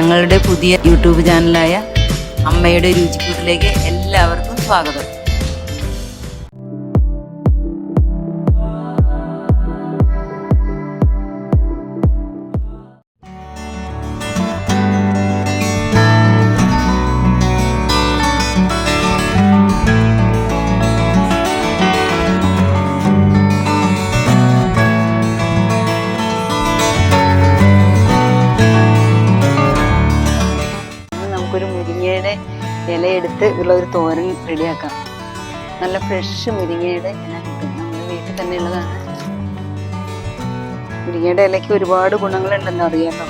ഞങ്ങളുടെ പുതിയ യൂട്യൂബ് ചാനലായ അമ്മയുടെ രുചിക്കൂട്ടിലേക്ക് എല്ലാവർക്കും സ്വാഗതം. നമുക്കൊരു മുരിങ്ങയുടെ ഇലയെടുത്ത് ഉള്ള ഒരു തോരൻ റെഡിയാക്കാം. നല്ല ഫ്രഷ് മുരിങ്ങയുടെ ഇല കിട്ടും, നമ്മുടെ വീട്ടിൽ തന്നെ ഉള്ളതാണ്. മുരിങ്ങയുടെ ഇലയ്ക്ക് ഒരുപാട് ഗുണങ്ങളുണ്ടെന്ന് അറിയാമല്ലോ.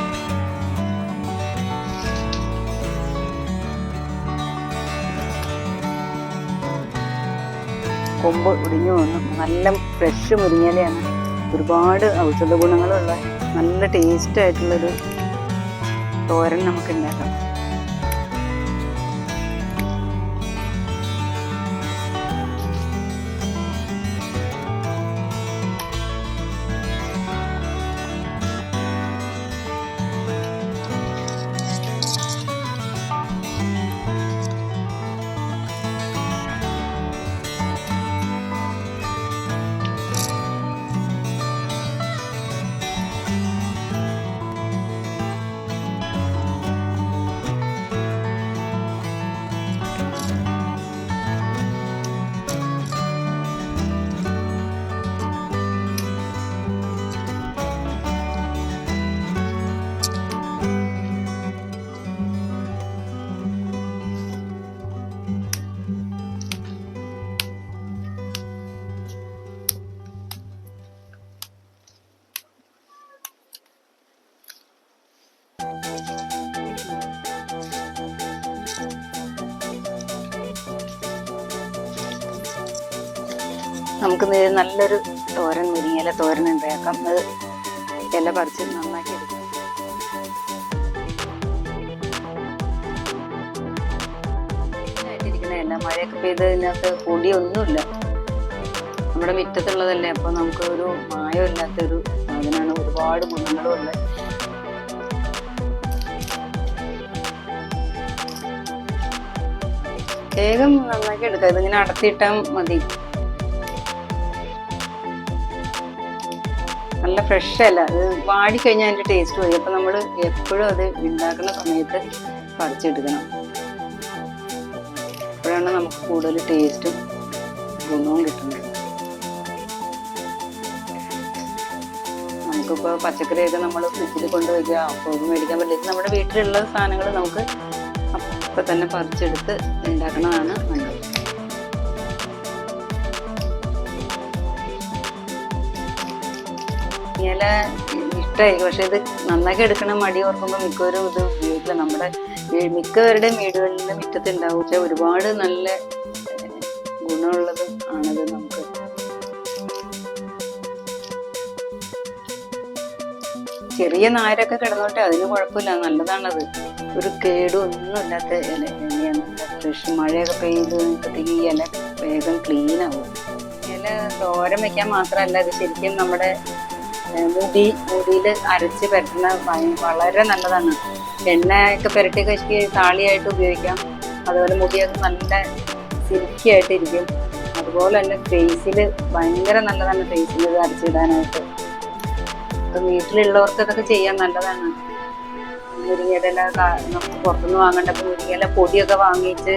കൊമ്പ് ഒടിഞ്ഞു വന്നു. നല്ല ഫ്രഷ് മുരിങ്ങയിലയാണ്. ഒരുപാട് ഔഷധ ഗുണങ്ങളുള്ള നല്ല ടേസ്റ്റ് ആയിട്ടുള്ളൊരു തോരൻ നമുക്ക് ഉണ്ടാക്കാം. നമുക്ക് നല്ലൊരു തോരൻ, മുരിങ്ങയില തോരൻ ഉണ്ടാക്കാം. അത് ഇല പറിച്ച് നന്നാക്കി എടുക്കാം. ആയിട്ടിരിക്കുന്ന ഇല, മഴയൊക്കെ പെയ്ത് ഇതിനകത്ത് പൊടിയൊന്നുമില്ല, നമ്മുടെ മുറ്റത്തുള്ളതല്ലേ. അപ്പോൾ നമുക്ക് ഒരു മായമില്ലാത്തൊരു സാധനമാണ്, ഒരുപാട് ഗുണങ്ങളും ഉള്ളത്. വേഗം നന്നാക്കി എടുക്കാം. ഇതിങ്ങനെ അടത്തിയിട്ടാൽ മതി. നല്ല ഫ്രഷ് അല്ല, അത് വാടിക്കഴിഞ്ഞാൽ അതിൻ്റെ ടേസ്റ്റ് പോയി. അപ്പം നമ്മൾ എപ്പോഴും അത് ഉണ്ടാക്കുന്ന സമയത്ത് പറിച്ചെടുക്കണം. അപ്പോഴാണ് നമുക്ക് കൂടുതൽ ടേസ്റ്റും ഗുണവും കിട്ടുന്നത്. നമുക്കിപ്പോൾ പച്ചക്കറിയൊക്കെ നമ്മൾ ഫ്രിഡ്ജിൽ കൊണ്ടുവയ്ക്കുക, അപ്പോൾ മേടിക്കാൻ പറ്റില്ല. നമ്മുടെ വീട്ടിലുള്ള സാധനങ്ങൾ നമുക്ക് അപ്പം തന്നെ പറിച്ചെടുത്ത് ഉണ്ടാക്കണതാണ് നല്ലത്. ഇല ഇഷ്ടമായി, പക്ഷെ ഇത് നന്നാക്കി എടുക്കണ മടി ഓർക്കുമ്പോൾ മിക്കവരും ഇത് ഉപയോഗിക്കില്ല. നമ്മുടെ മിക്കവരുടെയും വീടുകളിലും മുറ്റത്ത് ഉണ്ടാവും. പക്ഷെ ഒരുപാട് നല്ല ഗുണമുള്ളത് ആണത്. നമുക്ക് ചെറിയ നാരൊക്കെ കിടന്നോട്ടെ, അതിന് കുഴപ്പമില്ല, നല്ലതാണത്. ഒരു കേടും ഒന്നും ഇല്ലാത്ത ഇലയാണ്. ഫ്രഷ് മഴയൊക്കെ പെയ്യുമ്പോഴത്തേക്ക് ഈ ഇല വേഗം ക്ലീൻ ആവും. ഇല തോരൻ വയ്ക്കാൻ മാത്രമല്ല, ഇത് ശരിക്കും നമ്മുടെ മുടിയിൽ അരച്ച് പരട്ടുന്ന വളരെ നല്ലതാണ്. എണ്ണയൊക്കെ പുരട്ടി കഴിച്ച് താളിയായിട്ട് ഉപയോഗിക്കാം. അതുപോലെ മുടിയൊക്കെ നല്ല സിൽക്കി ആയിട്ടിരിക്കും. അതുപോലെ തന്നെ ഫേസിൽ ഭയങ്കര നല്ലതാണ്, ഫേസിൽ ഇത് അരച്ചിടാനായിട്ട്. അപ്പം വീട്ടിലുള്ളവർക്ക് ഇതൊക്കെ ചെയ്യാൻ നല്ലതാണ്. മുരിങ്ങയുടെ ഇല നമുക്ക് പുറത്തുനിന്ന് വാങ്ങേണ്ടപ്പോൾ മുരിങ്ങയില പൊടിയൊക്കെ വാങ്ങിച്ച്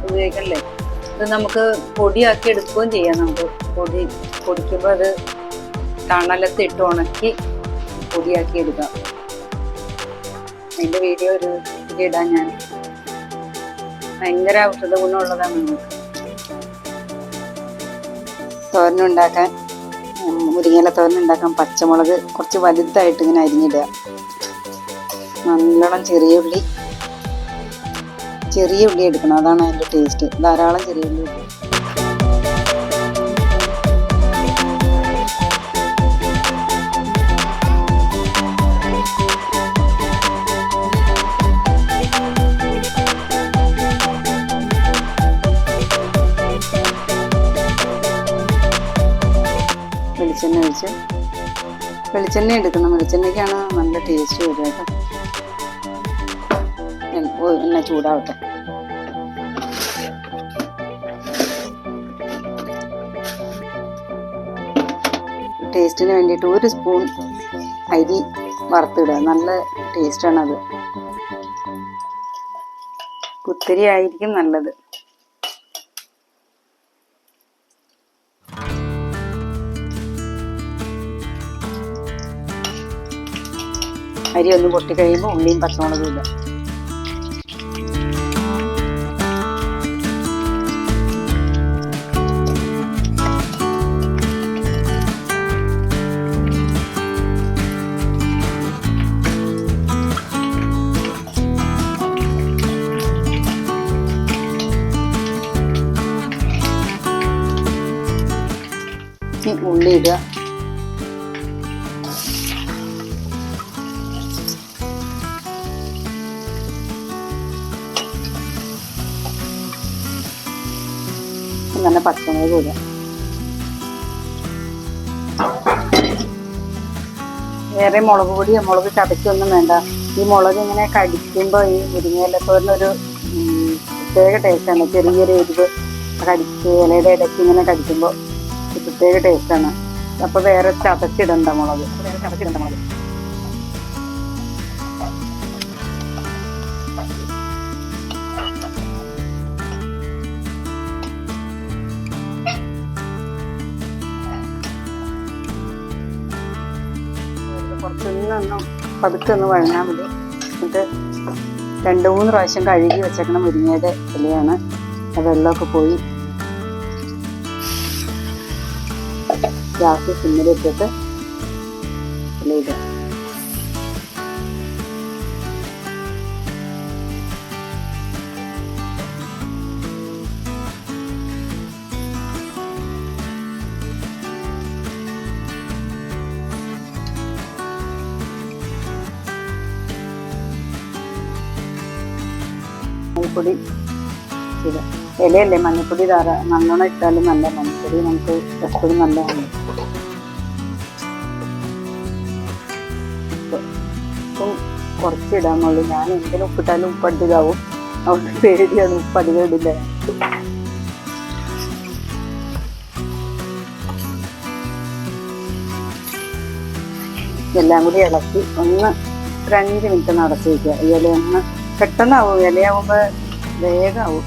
ഉപയോഗിക്കണല്ലേ. ഇത് നമുക്ക് പൊടിയാക്കി എടുക്കുകയും ചെയ്യാം. നമുക്ക് പൊടിക്കുമ്പോൾ അത് തണലത്ത് ഇട്ട് ഉണക്കി പൊടിയാക്കി എടുക്കാം. അതിൻ്റെ വീഡിയോ ഒരു ഇടാൻ ഞാൻ. ഭയങ്കര ഔഷധ ഗുണമുള്ളതാണ് നമുക്ക്. തോരനുണ്ടാക്കാൻ, മുരിങ്ങയില തോരനുണ്ടാക്കാൻ പച്ചമുളക് കുറച്ച് വലുതായിട്ട് ഇങ്ങനെ അരിഞ്ഞിടുക. നല്ലോണം ചെറിയ ഉള്ളി എടുക്കണം, അതാണ് അതിൻ്റെ ടേസ്റ്റ്. ധാരാളം ചെറിയ ഉള്ളി ഇടുക. വെളിച്ചെണ്ണ എടുക്കണം. വെളിച്ചെണ്ണയ്ക്കാണ് നല്ല ടേസ്റ്റ് വരിക കേട്ടോ. എണ്ണ ചൂടാവട്ടെ. ടേസ്റ്റിന് വേണ്ടിയിട്ട് 1 സ്പൂൺ അരി വറുത്തിടുക. നല്ല ടേസ്റ്റാണത്. കുത്തരി ആയിരിക്കും നല്ലത്. അരി ഒന്ന് പൊട്ടി കഴിയുമ്പോൾ ഉള്ളിയും പച്ചമുളകും ഇടുക. ഉള്ളി ഇടുക. നല്ല പച്ചമുളക് ഇടുക. വേറെ മുളക് പൊടിയോ മുളക് ചതയ്ക്കൊന്നും വേണ്ട. ഈ മുളക് ഇങ്ങനെ കടിക്കുമ്പോൾ ഈ മുരിങ്ങയിലത്തോരനൊരു പ്രത്യേക ടേസ്റ്റാണ്. ചെറിയൊരു എരിവ് കടിച്ച് ഇലയുടെ ഇടയ്ക്ക് ഇങ്ങനെ കടിക്കുമ്പോൾ പ്രത്യേക ടേസ്റ്റാണ്. അപ്പോൾ വേറെ ചതച്ചിടണ്ട മുളക്. കുറച്ചൊന്നും പതുക്കെ ഒന്ന് വഴങ്ങാൻ മതി. എന്നിട്ട് 2-3 പ്രാവശ്യം കഴുകി വെച്ചേക്കണം മുരിങ്ങയുടെ ഇലയാണ്. വെള്ളമൊക്കെ പോയി ഗ്യാസ് സിമ്മിലിട്ടിട്ട് ഇലയിടുക. മഞ്ഞൾപ്പൊടി ഇടുക. ഇലയല്ലേ മഞ്ഞൾപ്പൊടി നല്ലോണം ഇട്ടാലും നല്ല. മഞ്ഞൾപ്പൊടി നമുക്ക് എപ്പോഴും നല്ലതാണ്. ഉപ്പും കുറച്ച് ഇടാന്നുള്ളൂ. ഞാൻ എന്തിനും ഉപ്പിട്ടാലും ഉപ്പടിതാവും. അവിടെ പേടിയാണ് ഉപ്പധികം ഇടില്ല. എല്ലാം കൂടി ഇളക്കി ഒന്ന് 5 മിനിറ്റ് അടച്ച് വയ്ക്കുക. ഇലയൊന്ന് പെട്ടെന്നാവും. ഇലയാവുമ്പോൾ വേഗമാവും.